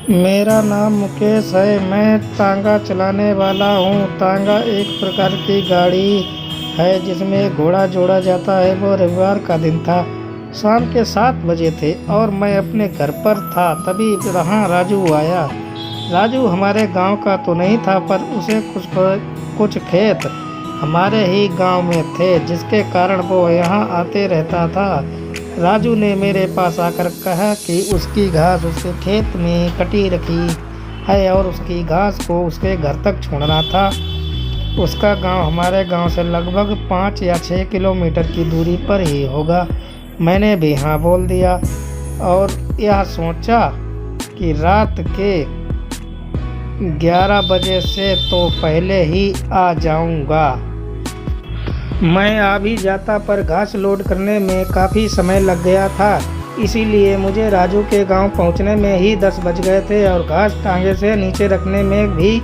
मेरा नाम मुकेश है। मैं तांगा चलाने वाला हूँ। तांगा एक प्रकार की गाड़ी है जिसमें घोड़ा जोड़ा जाता है। वो रविवार का दिन था। शाम के 7 बजे थे और मैं अपने घर पर था, तभी वहाँ राजू आया। राजू हमारे गांव का तो नहीं था, पर उसे कुछ खेत हमारे ही गांव में थे, जिसके कारण वो यहाँ आते रहता था। राजू ने मेरे पास आकर कहा कि उसकी घास उसके खेत में कटी रखी है और उसकी घास को उसके घर तक छोड़ना था। उसका गांव हमारे गांव से लगभग 5 या 6 किलोमीटर की दूरी पर ही होगा। मैंने भी हाँ बोल दिया और यह सोचा कि रात के 11 बजे से तो पहले ही आ जाऊंगा। मैं आ भी जाता, पर घास लोड करने में काफ़ी समय लग गया था, इसीलिए मुझे राजू के गांव पहुंचने में ही 10 बज गए थे और घास टांगे से नीचे रखने में भी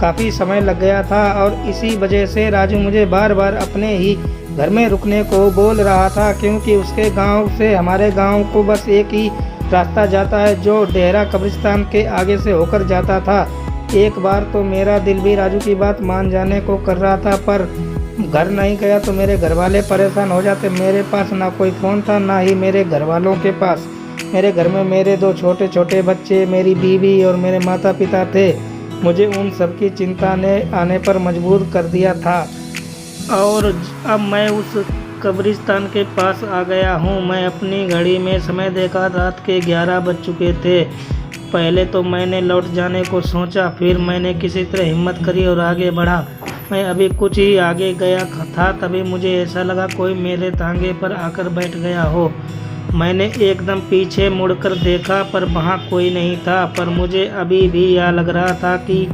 काफ़ी समय लग गया था। और इसी वजह से राजू मुझे बार बार अपने ही घर में रुकने को बोल रहा था, क्योंकि उसके गांव से हमारे गांव को बस एक ही रास्ता जाता है, जो डेहरा कब्रिस्तान के आगे से होकर जाता था। एक बार तो मेरा दिल भी राजू की बात मान जाने को कर रहा था, पर घर नहीं गया तो मेरे घर वाले परेशान हो जाते। मेरे पास ना कोई फ़ोन था, ना ही मेरे घर वालों के पास। मेरे घर में मेरे 2 छोटे छोटे बच्चे, मेरी बीवी और मेरे माता पिता थे। मुझे उन सब की चिंता ने आने पर मजबूर कर दिया था। और अब मैं उस कब्रिस्तान के पास आ गया हूँ। मैं अपनी घड़ी में समय देखा, रात के 11 बज चुके थे। पहले तो मैंने लौट जाने को सोचा, फिर मैंने किसी तरह हिम्मत करी और आगे बढ़ा। मैं अभी कुछ ही आगे गया था, तभी मुझे ऐसा लगा कोई मेरे तांगे पर आकर बैठ गया हो। मैंने एकदम पीछे मुड़कर देखा, पर वहाँ कोई नहीं था, पर मुझे अभी भी यह लग रहा था कि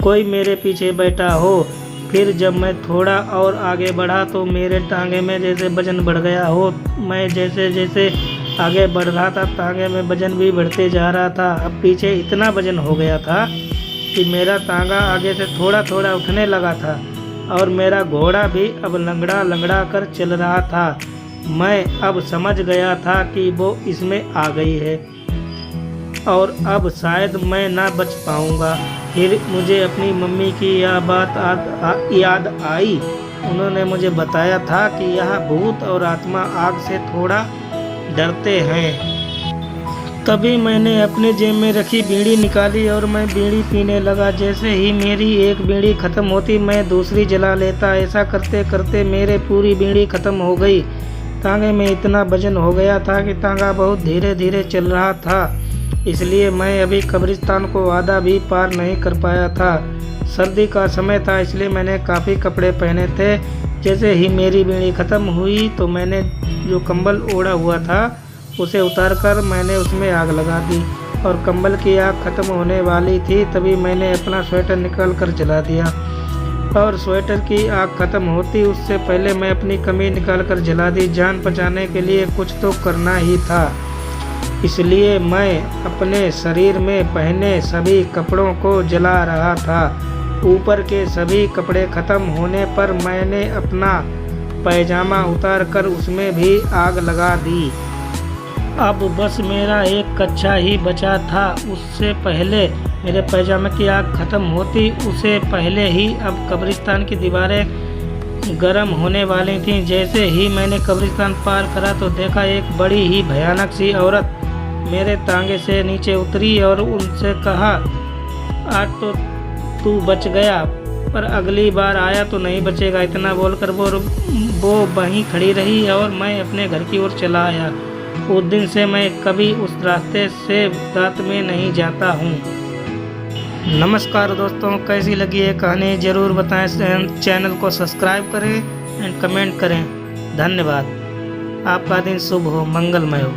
कोई मेरे पीछे बैठा हो। फिर जब मैं थोड़ा और आगे बढ़ा तो मेरे टांगे में जैसे वजन बढ़ गया हो। मैं जैसे जैसे आगे बढ़ रहा था, तांगे में वजन भी बढ़ते जा रहा था। अब पीछे इतना वजन हो गया था कि मेरा तांगा आगे से थोड़ा थोड़ा उठने लगा था और मेरा घोड़ा भी अब लंगड़ा लंगड़ा कर चल रहा था। मैं अब समझ गया था कि वो इसमें आ गई है और अब शायद मैं ना बच पाऊंगा। फिर मुझे अपनी मम्मी की यह बात याद आई। उन्होंने मुझे बताया था कि यह भूत और आत्मा आग से थोड़ा डरते हैं। तभी मैंने अपने जेब में रखी बीड़ी निकाली और मैं बीड़ी पीने लगा। जैसे ही मेरी एक बीड़ी ख़त्म होती, मैं दूसरी जला लेता। ऐसा करते करते मेरे पूरी बीड़ी ख़त्म हो गई। तांगे में इतना वजन हो गया था कि तांगा बहुत धीरे धीरे चल रहा था, इसलिए मैं अभी कब्रिस्तान को आधा भी पार नहीं कर पाया था। सर्दी का समय था, इसलिए मैंने काफ़ी कपड़े पहने थे। जैसे ही मेरी बीड़ी ख़त्म हुई तो मैंने जो कंबल ओढ़ा हुआ था उसे उतारकर मैंने उसमें आग लगा दी और कंबल की आग ख़त्म होने वाली थी, तभी मैंने अपना स्वेटर निकाल कर जला दिया। और स्वेटर की आग ख़त्म होती उससे पहले मैं अपनी कमीज निकाल कर जला दी। जान बचाने के लिए कुछ तो करना ही था, इसलिए मैं अपने शरीर में पहने सभी कपड़ों को जला रहा था। ऊपर के सभी कपड़े ख़त्म होने पर मैंने अपना पैजामा उतार कर उसमें भी आग लगा दी। अब बस मेरा एक कच्छा ही बचा था। उससे पहले मेरे पैजामे की आग ख़त्म होती, उससे पहले ही अब कब्रिस्तान की दीवारें गर्म होने वाली थीं। जैसे ही मैंने कब्रिस्तान पार करा तो देखा एक बड़ी ही भयानक सी औरत मेरे तांगे से नीचे उतरी और उनसे कहा, आज तो तू बच गया, पर अगली बार आया तो नहीं बचेगा। इतना बोलकर वो वहीं खड़ी रही और मैं अपने घर की ओर चला आया। उस दिन से मैं कभी उस रास्ते से रात में नहीं जाता हूँ। नमस्कार दोस्तों, कैसी लगी ये कहानी ज़रूर बताएं। चैनल को सब्सक्राइब करें एंड कमेंट करें। धन्यवाद। आपका दिन शुभ हो, मंगलमय हो।